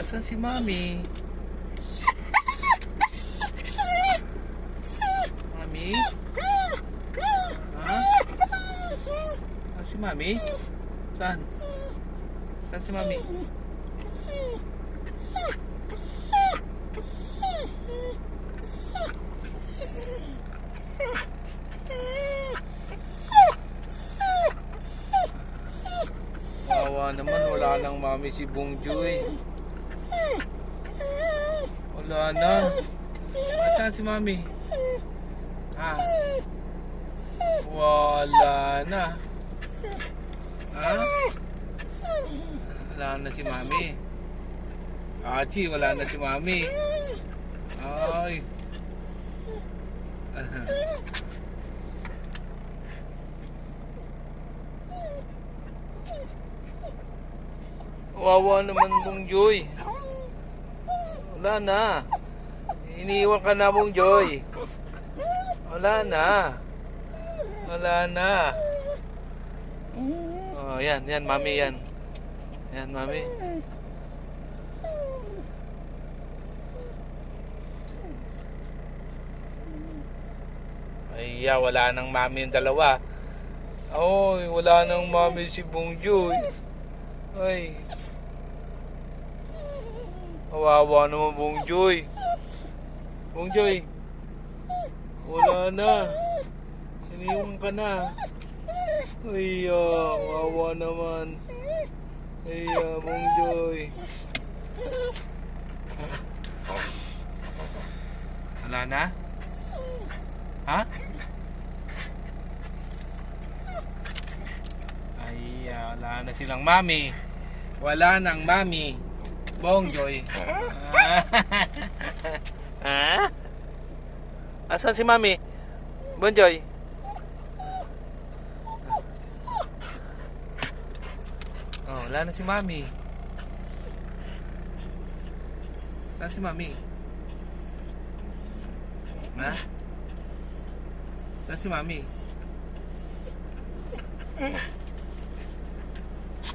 Asan si Mami? Mami? Ha? Asan si Mami? Saan? Saan si Mami? Wawa naman, wala nang Mami si Bongjoy. Wala na. Saan si Mami? Ha? Wala na. Ha? Wala na si Mami. Achi, wala na si Mami. Ay. Wawa naman Bongjoy. Wala na. Iniiwan ka na Bongjoy. Wala na. Wala na. Oh, yan, Mami, yan. Yan, Mami. Ay, wala nang Mami yung dalawa. Ay, wala nang Mami si Bongjoy. Ay. Kawawa naman Bongjoy. Bongjoy. Wala na. Iniwan ka na. Ay, kawawa naman. Ay, Bongjoy. Wala na? Ha? Ay, wala na silang Mami. Wala nang Mami. Bongjoy. Ha? Asan si Mami? Bongjoy. Oh, wala na si Mami. Saan si Mami? Ha? Saan si Mami?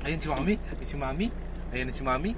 Ayun si Mami. Ayun si Mami. Ayun si Mami.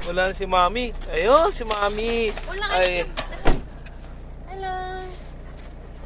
Wala na si Mami. Ayun, si Mami. Wala Ay. Hello.